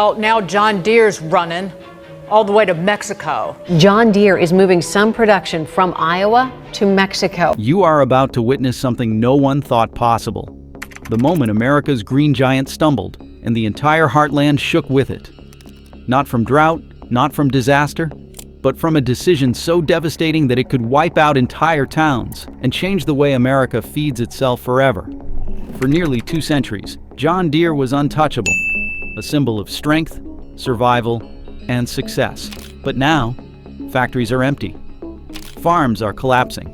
Well, now John Deere's running all the way to Mexico. John Deere is moving some production from Iowa to Mexico. You are about to witness something no one thought possible. The moment America's green giant stumbled, and the entire heartland shook with it. Not from drought, not from disaster, but from a decision so devastating that it could wipe out entire towns and change the way America feeds itself forever. For nearly 2 centuries, John Deere was untouchable, a symbol of strength, survival, and success. But now, factories are empty, farms are collapsing,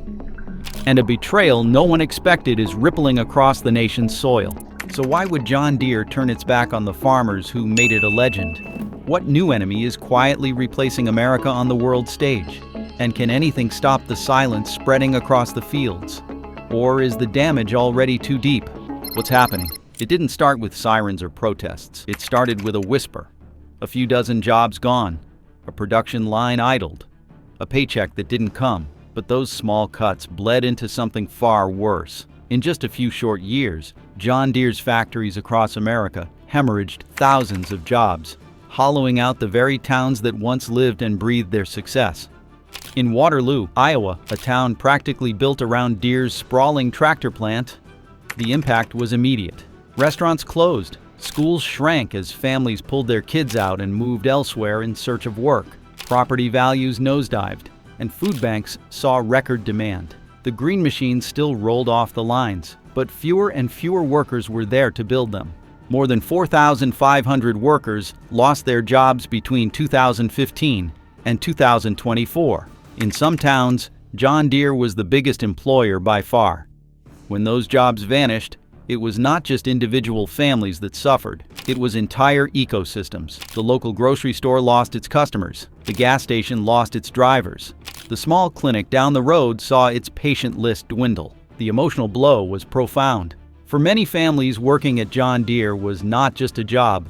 and a betrayal no one expected is rippling across the nation's soil. So why would John Deere turn its back on the farmers who made it a legend? What new enemy is quietly replacing America on the world stage? And can anything stop the silence spreading across the fields? Or is the damage already too deep? What's happening? It didn't start with sirens or protests. It started with a whisper. A few dozen jobs gone, a production line idled, a paycheck that didn't come. But those small cuts bled into something far worse. In just a few short years, John Deere's factories across America hemorrhaged thousands of jobs, hollowing out the very towns that once lived and breathed their success. In Waterloo, Iowa, a town practically built around Deere's sprawling tractor plant, the impact was immediate. Restaurants closed, schools shrank as families pulled their kids out and moved elsewhere in search of work. Property values nosedived, and food banks saw record demand. The green machines still rolled off the lines, but fewer and fewer workers were there to build them. More than 4,500 workers lost their jobs between 2015 and 2024. In some towns, John Deere was the biggest employer by far. When those jobs vanished, it was not just individual families that suffered. It was entire ecosystems. The local grocery store lost its customers. The gas station lost its drivers. The small clinic down the road saw its patient list dwindle. The emotional blow was profound. For many families, working at John Deere was not just a job.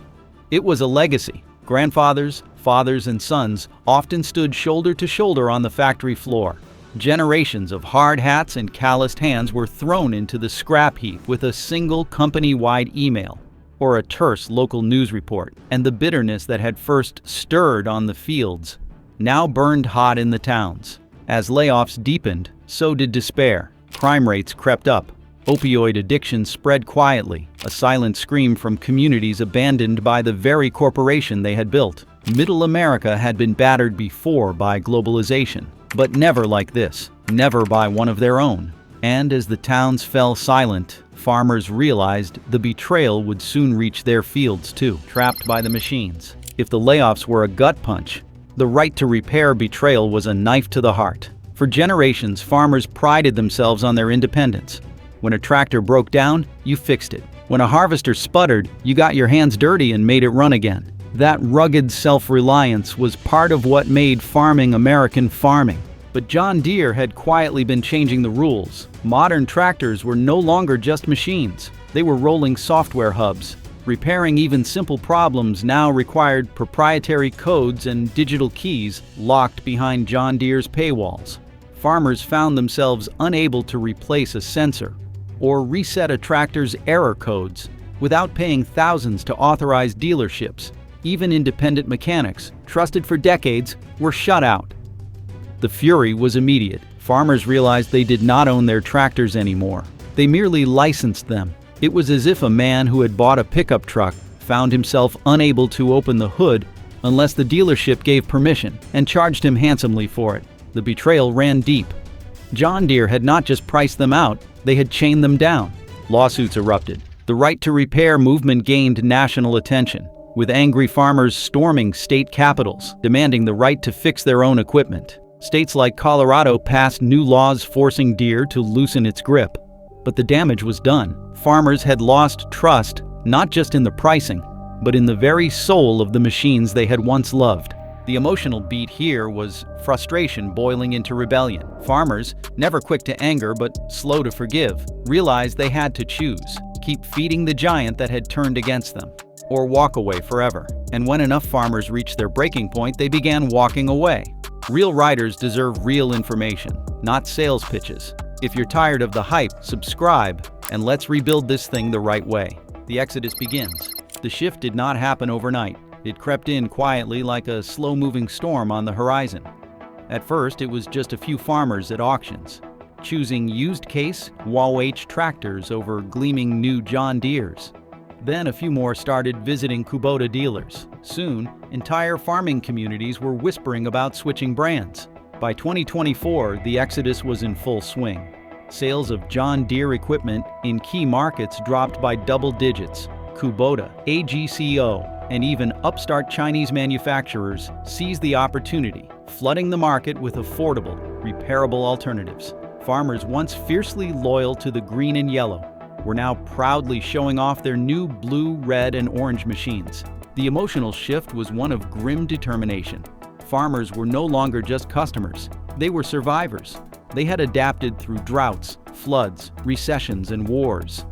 It was a legacy. Grandfathers, fathers, and sons often stood shoulder to shoulder on the factory floor. Generations of hard hats and calloused hands were thrown into the scrap heap with a single company-wide email or a terse local news report, and the bitterness that had first stirred on the fields now burned hot in the towns. As layoffs deepened, so did despair. Crime rates crept up. Opioid addiction spread quietly, a silent scream from communities abandoned by the very corporation they had built. Middle America had been battered before by globalization, but never like this, never by one of their own. And as the towns fell silent, farmers realized the betrayal would soon reach their fields too, trapped by the machines. If the layoffs were a gut punch, the right to repair betrayal was a knife to the heart. For generations, farmers prided themselves on their independence. When a tractor broke down, you fixed it. When a harvester sputtered, you got your hands dirty and made it run again. That rugged self-reliance was part of what made farming American farming. But John Deere had quietly been changing the rules. Modern tractors were no longer just machines. They were rolling software hubs. Repairing even simple problems now required proprietary codes and digital keys locked behind John Deere's paywalls. Farmers found themselves unable to replace a sensor or reset a tractor's error codes without paying thousands to authorized dealerships. Even independent mechanics, trusted for decades, were shut out. The fury was immediate. Farmers realized they did not own their tractors anymore. They merely licensed them. It was as if a man who had bought a pickup truck found himself unable to open the hood unless the dealership gave permission and charged him handsomely for it. The betrayal ran deep. John Deere had not just priced them out, they had chained them down. Lawsuits erupted. The right to repair movement gained national attention, with angry farmers storming state capitals, demanding the right to fix their own equipment. States like Colorado passed new laws forcing Deere to loosen its grip. But the damage was done. Farmers had lost trust, not just in the pricing, but in the very soul of the machines they had once loved. The emotional beat here was frustration boiling into rebellion. Farmers, never quick to anger but slow to forgive, realized they had to choose: keep feeding the giant that had turned against them, or walk away forever. And when enough farmers reached their breaking point, they began walking away. Real riders deserve real information, not sales pitches. If you're tired of the hype, subscribe, and let's rebuild this thing the right way. The exodus begins. The shift did not happen overnight. It crept in quietly like a slow-moving storm on the horizon. At first, it was just a few farmers at auctions, choosing used case Wah-H tractors over gleaming new John Deeres. Then a few more started visiting Kubota dealers. Soon, entire farming communities were whispering about switching brands. By 2024, the exodus was in full swing. Sales of John Deere equipment in key markets dropped by double digits. Kubota, AGCO, and even upstart Chinese manufacturers seized the opportunity, flooding the market with affordable, repairable alternatives. Farmers once fiercely loyal to the green and yellow were now proudly showing off their new blue, red, and orange machines. The emotional shift was one of grim determination. Farmers were no longer just customers, they were survivors. They had adapted through droughts, floods, recessions, and wars.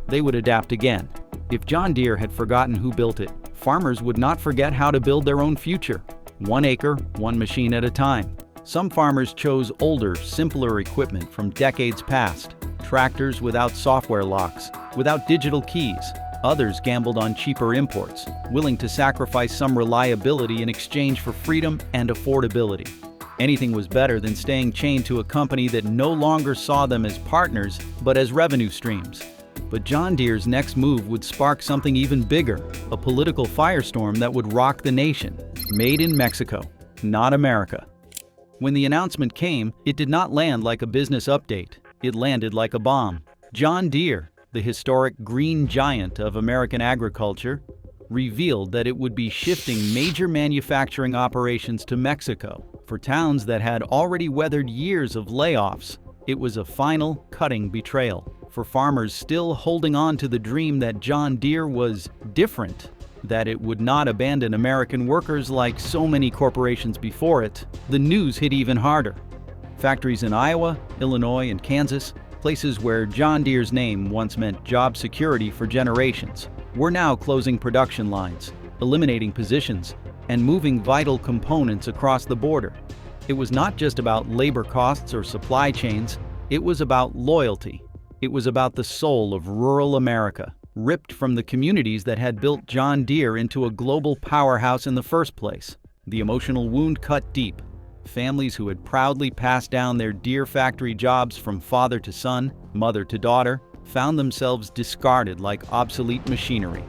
They would adapt again. If John Deere had forgotten who built it, farmers would not forget how to build their own future. 1 acre, 1 machine at a time. Some farmers chose older, simpler equipment from decades past. Tractors without software locks, without digital keys. Others gambled on cheaper imports, willing to sacrifice some reliability in exchange for freedom and affordability. Anything was better than staying chained to a company that no longer saw them as partners, but as revenue streams. But John Deere's next move would spark something even bigger, a political firestorm that would rock the nation. Made in Mexico, not America. When the announcement came, it did not land like a business update. It landed like a bomb. John Deere, the historic green giant of American agriculture, revealed that it would be shifting major manufacturing operations to Mexico. For towns that had already weathered years of layoffs, it was a final, cutting betrayal. For farmers still holding on to the dream that John Deere was different, that it would not abandon American workers like so many corporations before it, the news hit even harder. Factories in Iowa, Illinois, and Kansas, places where John Deere's name once meant job security for generations, were now closing production lines, eliminating positions, and moving vital components across the border. It was not just about labor costs or supply chains, it was about loyalty. It was about the soul of rural America, ripped from the communities that had built John Deere into a global powerhouse in the first place. The emotional wound cut deep. Families who had proudly passed down their Deere factory jobs from father to son, mother to daughter, found themselves discarded like obsolete machinery.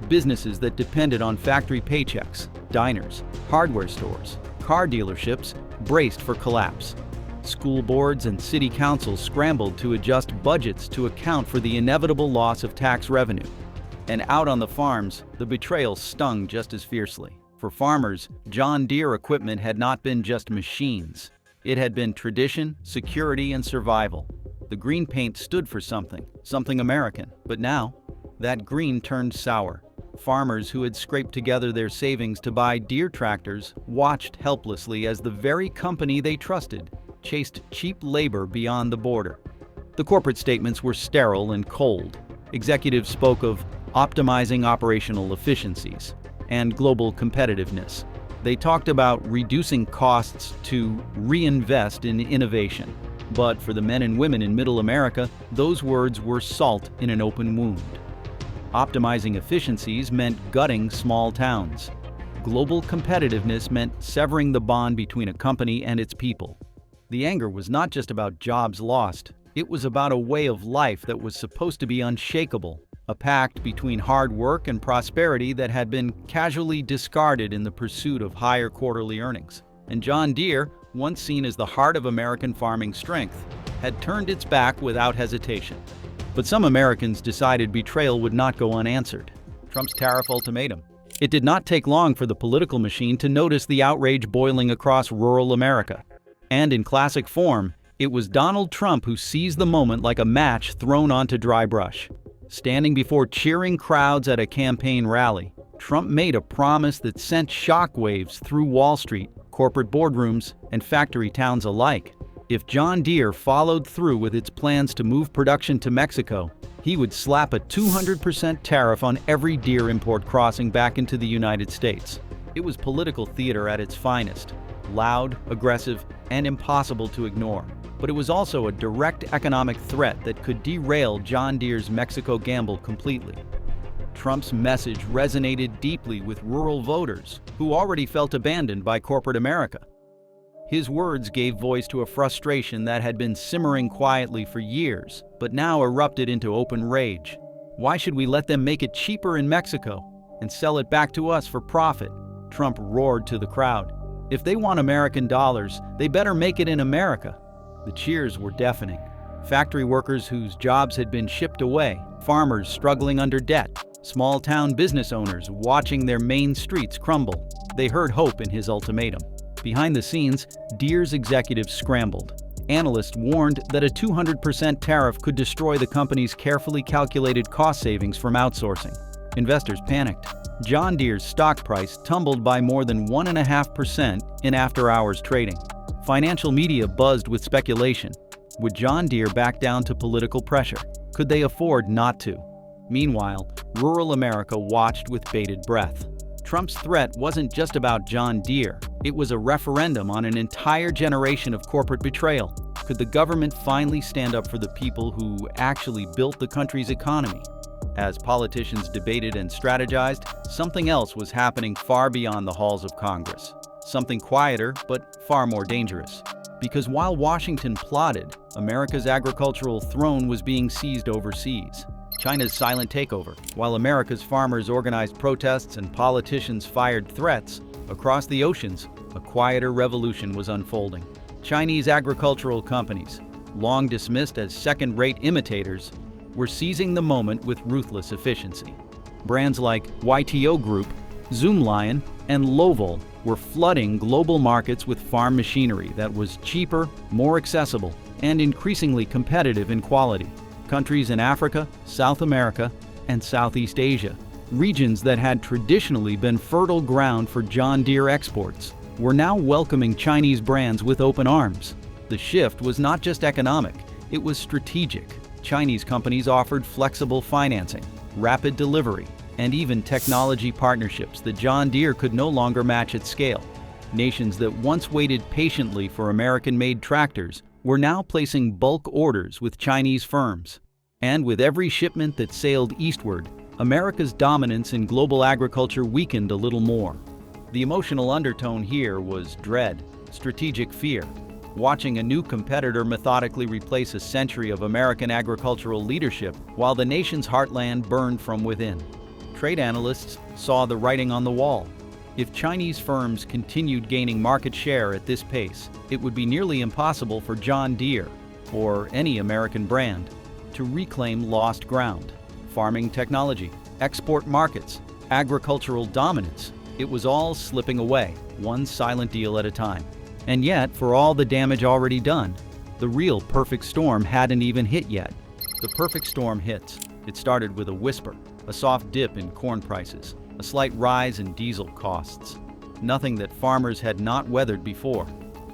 Businesses that depended on factory paychecks, diners, hardware stores, car dealerships, braced for collapse. School boards and city councils scrambled to adjust budgets to account for the inevitable loss of tax revenue. And out on the farms, the betrayal stung just as fiercely. For farmers, John Deere equipment had not been just machines. It had been tradition, security, and survival. The green paint stood for something American. But now, that green turned sour. Farmers who had scraped together their savings to buy Deere tractors watched helplessly as the very company they trusted chased cheap labor beyond the border. The corporate statements were sterile and cold. Executives spoke of optimizing operational efficiencies and global competitiveness. They talked about reducing costs to reinvest in innovation. But for the men and women in Middle America, those words were salt in an open wound. Optimizing efficiencies meant gutting small towns. Global competitiveness meant severing the bond between a company and its people. The anger was not just about jobs lost. It was about a way of life that was supposed to be unshakable, a pact between hard work and prosperity that had been casually discarded in the pursuit of higher quarterly earnings. And John Deere, once seen as the heart of American farming strength, had turned its back without hesitation. But some Americans decided betrayal would not go unanswered. Trump's tariff ultimatum. It did not take long for the political machine to notice the outrage boiling across rural America. And in classic form, it was Donald Trump who seized the moment like a match thrown onto dry brush. Standing before cheering crowds at a campaign rally, Trump made a promise that sent shockwaves through Wall Street, corporate boardrooms, and factory towns alike. If John Deere followed through with its plans to move production to Mexico, he would slap a 200% tariff on every Deere import crossing back into the United States. It was political theater at its finest, loud, aggressive, and impossible to ignore. But it was also a direct economic threat that could derail John Deere's Mexico gamble completely. Trump's message resonated deeply with rural voters who already felt abandoned by corporate America. His words gave voice to a frustration that had been simmering quietly for years, but now erupted into open rage. Why should we let them make it cheaper in Mexico and sell it back to us for profit? Trump roared to the crowd. If they want American dollars, they better make it in America. The cheers were deafening. Factory workers whose jobs had been shipped away, farmers struggling under debt, small-town business owners watching their main streets crumble. They heard hope in his ultimatum. Behind the scenes, Deere's executives scrambled. Analysts warned that a 200% tariff could destroy the company's carefully calculated cost savings from outsourcing. Investors panicked. John Deere's stock price tumbled by more than 1.5% in after-hours trading. Financial media buzzed with speculation. Would John Deere back down to political pressure? Could they afford not to? Meanwhile, rural America watched with bated breath. Trump's threat wasn't just about John Deere. It was a referendum on an entire generation of corporate betrayal. Could the government finally stand up for the people who actually built the country's economy? As politicians debated and strategized, something else was happening far beyond the halls of Congress. Something quieter, but far more dangerous. Because while Washington plotted, America's agricultural throne was being seized overseas. China's silent takeover, while America's farmers organized protests and politicians fired threats, across the oceans, a quieter revolution was unfolding. Chinese agricultural companies, long dismissed as second-rate imitators, were seizing the moment with ruthless efficiency. Brands like YTO Group, Zoomlion, and Lovol were flooding global markets with farm machinery that was cheaper, more accessible, and increasingly competitive in quality. Countries in Africa, South America, and Southeast Asia, regions that had traditionally been fertile ground for John Deere exports, were now welcoming Chinese brands with open arms. The shift was not just economic, it was strategic. Chinese companies offered flexible financing, rapid delivery, and even technology partnerships that John Deere could no longer match at scale. Nations that once waited patiently for American-made tractors were now placing bulk orders with Chinese firms. And with every shipment that sailed eastward, America's dominance in global agriculture weakened a little more. The emotional undertone here was dread, strategic fear, watching a new competitor methodically replace a century of American agricultural leadership while the nation's heartland burned from within. Trade analysts saw the writing on the wall. If Chinese firms continued gaining market share at this pace, it would be nearly impossible for John Deere, or any American brand, to reclaim lost ground. Farming technology, export markets, agricultural dominance, it was all slipping away, one silent deal at a time. And yet, for all the damage already done, the real perfect storm hadn't even hit yet. The perfect storm hits. It started with a whisper, a soft dip in corn prices, a slight rise in diesel costs, nothing that farmers had not weathered before.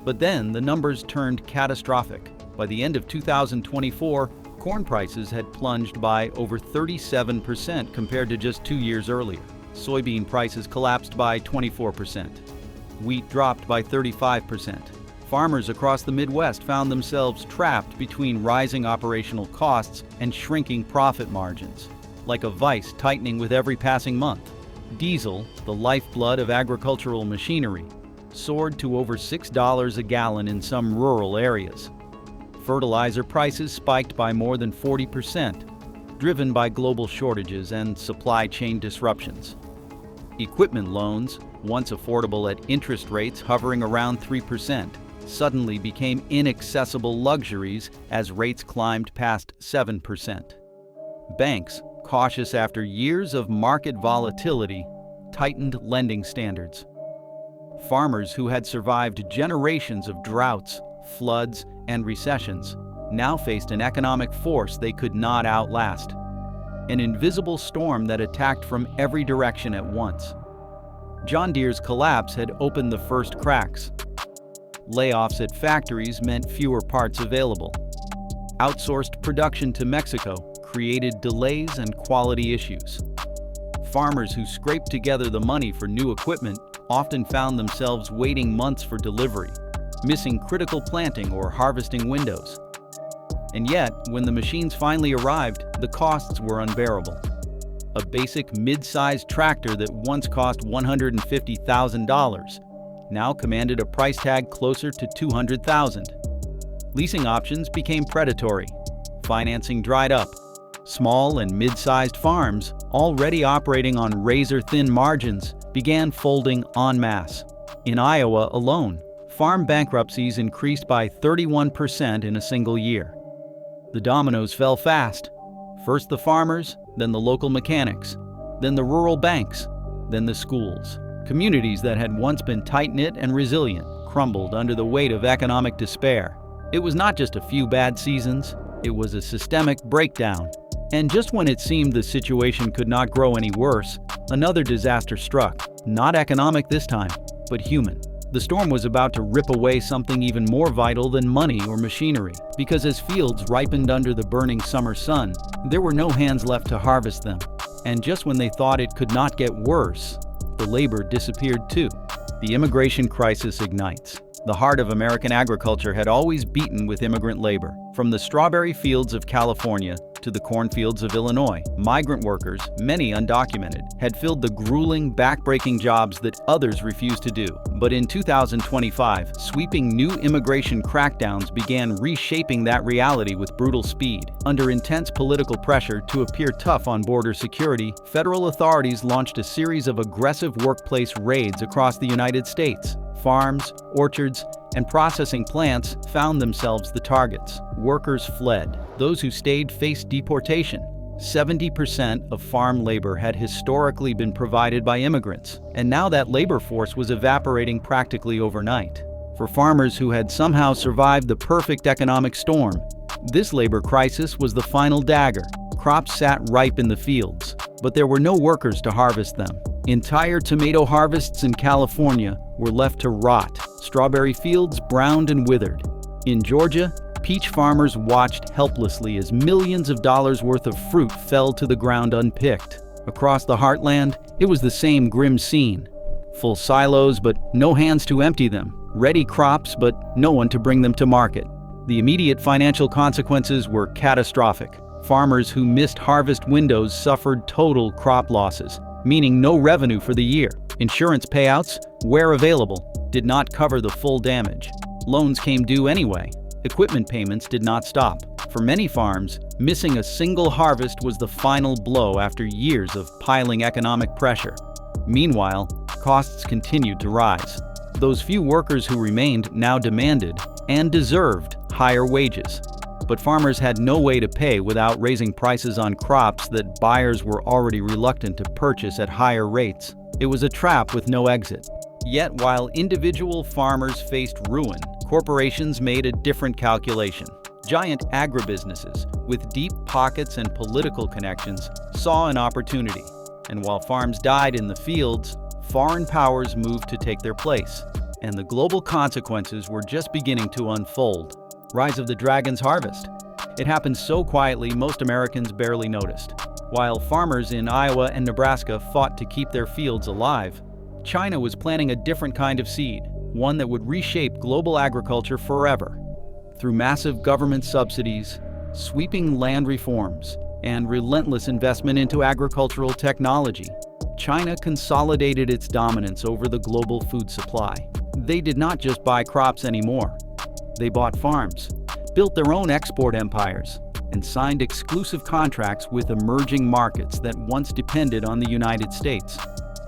But then the numbers turned catastrophic. By the end of 2024, corn prices had plunged by over 37% compared to just 2 years earlier. Soybean prices collapsed by 24%. Wheat dropped by 35%. Farmers across the Midwest found themselves trapped between rising operational costs and shrinking profit margins, like a vice tightening with every passing month. Diesel, the lifeblood of agricultural machinery, soared to over $6 a gallon in some rural areas. Fertilizer prices spiked by more than 40%, driven by global shortages and supply chain disruptions. Equipment loans, once affordable at interest rates hovering around 3%, suddenly became inaccessible luxuries as rates climbed past 7%. Banks, cautious after years of market volatility, tightened lending standards. Farmers who had survived generations of droughts, floods, and recessions now faced an economic force they could not outlast. An invisible storm that attacked from every direction at once. John Deere's collapse had opened the first cracks. Layoffs at factories meant fewer parts available. Outsourced production to Mexico created delays and quality issues. Farmers who scraped together the money for new equipment often found themselves waiting months for delivery, missing critical planting or harvesting windows. And yet, when the machines finally arrived, the costs were unbearable. A basic mid-sized tractor that once cost $150,000 now commanded a price tag closer to $200,000. Leasing options became predatory. Financing dried up. Small and mid-sized farms, already operating on razor-thin margins, began folding en masse. In Iowa alone, farm bankruptcies increased by 31% in a single year. The dominoes fell fast. First the farmers, then the local mechanics, then the rural banks, then the schools. Communities that had once been tight-knit and resilient crumbled under the weight of economic despair. It was not just a few bad seasons, it was a systemic breakdown. And just when it seemed the situation could not grow any worse, another disaster struck. Not economic this time, but human. The storm was about to rip away something even more vital than money or machinery, because as fields ripened under the burning summer sun, there were no hands left to harvest them. And just when they thought it could not get worse, the labor disappeared too. The immigration crisis ignites. The heart of American agriculture had always beaten with immigrant labor. From the strawberry fields of California to the cornfields of Illinois, migrant workers, many undocumented, had filled the grueling, back-breaking jobs that others refused to do. But in 2025, sweeping new immigration crackdowns began reshaping that reality with brutal speed. Under intense political pressure to appear tough on border security, federal authorities launched a series of aggressive workplace raids across the United States. Farms, orchards, and processing plants found themselves the targets. Workers fled. Those who stayed faced deportation. 70% of farm labor had historically been provided by immigrants, and now that labor force was evaporating practically overnight. For farmers who had somehow survived the perfect economic storm, this labor crisis was the final dagger. Crops sat ripe in the fields, but there were no workers to harvest them. Entire tomato harvests in California were left to rot. Strawberry fields browned and withered. In Georgia, peach farmers watched helplessly as millions of dollars worth of fruit fell to the ground unpicked. Across the heartland, it was the same grim scene. Full silos, but no hands to empty them. Ready crops, but no one to bring them to market. The immediate financial consequences were catastrophic. Farmers who missed harvest windows suffered total crop losses, meaning no revenue for the year. Insurance payouts, where available, did not cover the full damage. Loans came due anyway. Equipment payments did not stop. For many farms, missing a single harvest was the final blow after years of piling economic pressure. Meanwhile, costs continued to rise. Those few workers who remained now demanded, and deserved, higher wages. But farmers had no way to pay without raising prices on crops that buyers were already reluctant to purchase at higher rates. It was a trap with no exit. Yet while individual farmers faced ruin, corporations made a different calculation. Giant agribusinesses, with deep pockets and political connections, saw an opportunity. And while farms died in the fields, foreign powers moved to take their place. And the global consequences were just beginning to unfold. Rise of the dragon's harvest. It happened so quietly most Americans barely noticed. While farmers in Iowa and Nebraska fought to keep their fields alive, China was planting a different kind of seed, one that would reshape global agriculture forever. Through massive government subsidies, sweeping land reforms, and relentless investment into agricultural technology, China consolidated its dominance over the global food supply. They did not just buy crops anymore. They bought farms, built their own export empires, and signed exclusive contracts with emerging markets that once depended on the United States.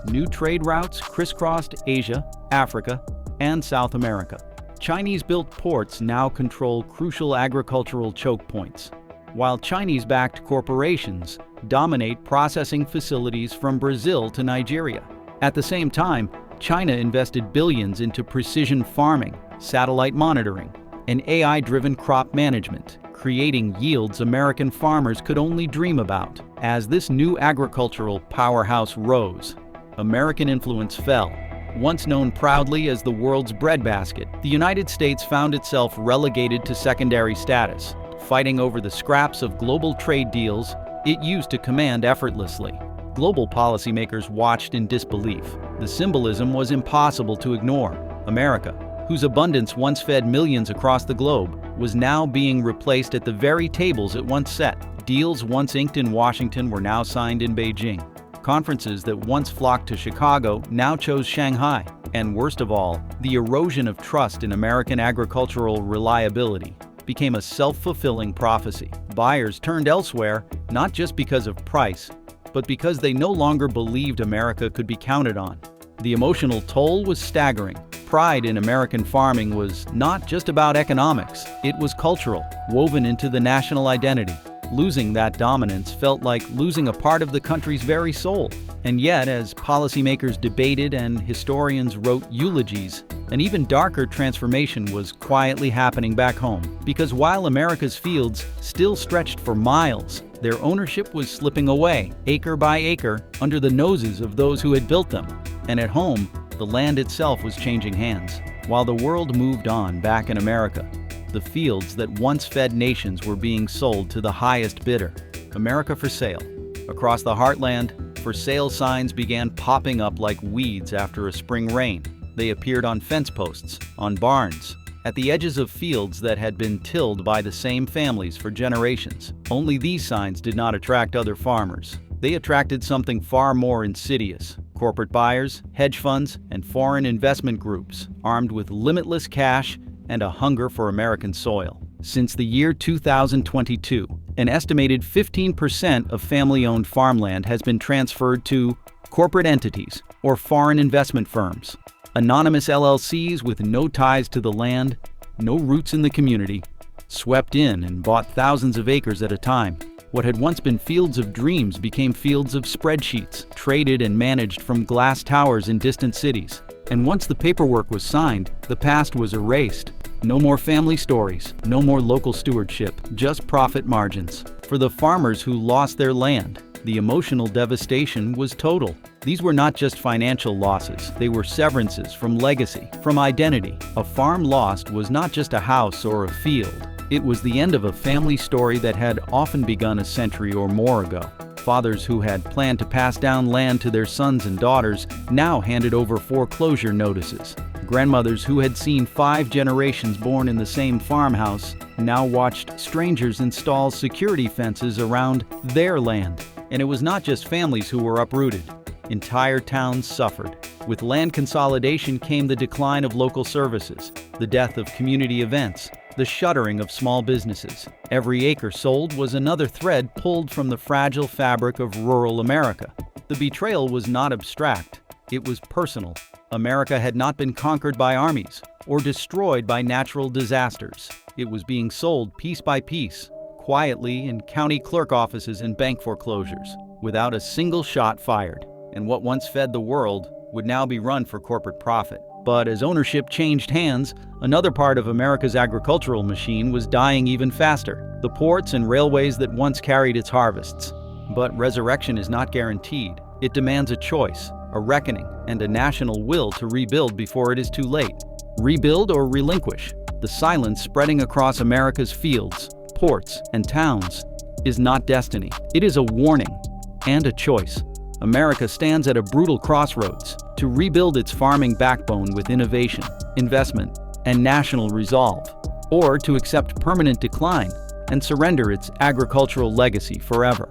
New trade routes crisscrossed Asia, Africa, and South America. Chinese-built ports now control crucial agricultural choke points, while Chinese-backed corporations dominate processing facilities from Brazil to Nigeria. At the same time, China invested billions into precision farming, satellite monitoring, and AI-driven crop management, creating yields American farmers could only dream about. As this new agricultural powerhouse rose, American influence fell. Once known proudly as the world's breadbasket, the United States found itself relegated to secondary status, fighting over the scraps of global trade deals it used to command effortlessly. Global policymakers watched in disbelief. The symbolism was impossible to ignore. America, whose abundance once fed millions across the globe, was now being replaced at the very tables it once set. Deals once inked in Washington were now signed in Beijing. Conferences that once flocked to Chicago now chose Shanghai. And worst of all, the erosion of trust in American agricultural reliability became a self-fulfilling prophecy. Buyers turned elsewhere, not just because of price, but because they no longer believed America could be counted on. The emotional toll was staggering. Pride in American farming was not just about economics, it was cultural, woven into the national identity. Losing that dominance felt like losing a part of the country's very soul. And yet, as policymakers debated and historians wrote eulogies, an even darker transformation was quietly happening back home. Because while America's fields still stretched for miles, their ownership was slipping away, acre by acre, under the noses of those who had built them. And at home, the land itself was changing hands. While the world moved on back in America, the fields that once fed nations were being sold to the highest bidder. America for sale. Across the heartland, for sale signs began popping up like weeds after a spring rain. They appeared on fence posts, on barns, at the edges of fields that had been tilled by the same families for generations. Only these signs did not attract other farmers. They attracted something far more insidious: corporate buyers, hedge funds, and foreign investment groups, armed with limitless cash and a hunger for American soil. Since the year 2022, an estimated 15% of family-owned farmland has been transferred to corporate entities or foreign investment firms. Anonymous LLCs with no ties to the land, no roots in the community, swept in and bought thousands of acres at a time. What had once been fields of dreams became fields of spreadsheets, traded and managed from glass towers in distant cities. And once the paperwork was signed, the past was erased. No more family stories, no more local stewardship, just profit margins. For the farmers who lost their land, the emotional devastation was total. These were not just financial losses, they were severances from legacy, from identity. A farm lost was not just a house or a field. It was the end of a family story that had often begun a century or more ago. Fathers who had planned to pass down land to their sons and daughters now handed over foreclosure notices. Grandmothers who had seen 5 generations born in the same farmhouse now watched strangers install security fences around their land. And it was not just families who were uprooted. Entire towns suffered. With land consolidation came the decline of local services, the death of community events, the shuttering of small businesses. Every acre sold was another thread pulled from the fragile fabric of rural America. The betrayal was not abstract, it was personal. America had not been conquered by armies or destroyed by natural disasters. It was being sold piece by piece, quietly in county clerk offices and bank foreclosures, without a single shot fired. And what once fed the world would now be run for corporate profit. But as ownership changed hands, another part of America's agricultural machine was dying even faster. The ports and railways that once carried its harvests. But resurrection is not guaranteed. It demands a choice, a reckoning, and a national will to rebuild before it is too late. Rebuild or relinquish. The silence spreading across America's fields, ports, and towns is not destiny. It is a warning and a choice. America stands at a brutal crossroads: to rebuild its farming backbone with innovation, investment, and national resolve, or to accept permanent decline and surrender its agricultural legacy forever.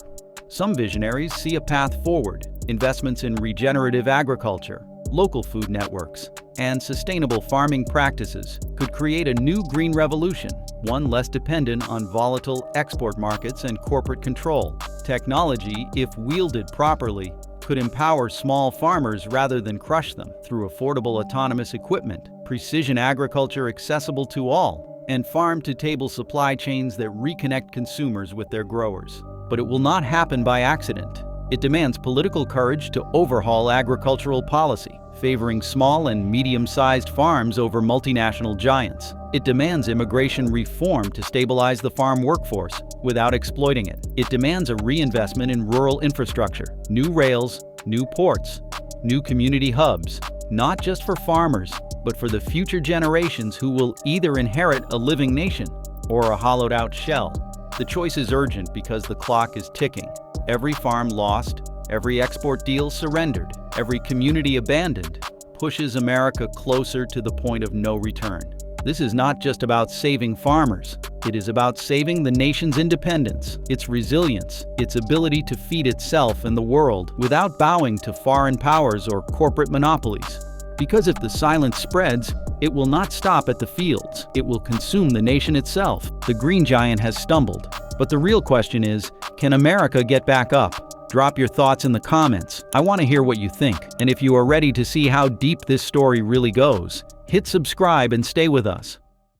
Some visionaries see a path forward: investments in regenerative agriculture, local food networks, and sustainable farming practices could create a new green revolution, one less dependent on volatile export markets and corporate control. Technology, if wielded properly, could empower small farmers rather than crush them through affordable autonomous equipment, precision agriculture accessible to all, and farm-to-table supply chains that reconnect consumers with their growers. But it will not happen by accident. It demands political courage to overhaul agricultural policy, favoring small and medium-sized farms over multinational giants. It demands immigration reform to stabilize the farm workforce without exploiting it. It demands a reinvestment in rural infrastructure, new rails, new ports, new community hubs, not just for farmers, but for the future generations who will either inherit a living nation or a hollowed-out shell. The choice is urgent because the clock is ticking. Every farm lost, every export deal surrendered, every community abandoned, pushes America closer to the point of no return. This is not just about saving farmers. It is about saving the nation's independence, its resilience, its ability to feed itself and the world without bowing to foreign powers or corporate monopolies. Because if the silence spreads, it will not stop at the fields. It will consume the nation itself. The green giant has stumbled. But the real question is, can America get back up? Drop your thoughts in the comments. I want to hear what you think. And if you are ready to see how deep this story really goes, hit subscribe and stay with us.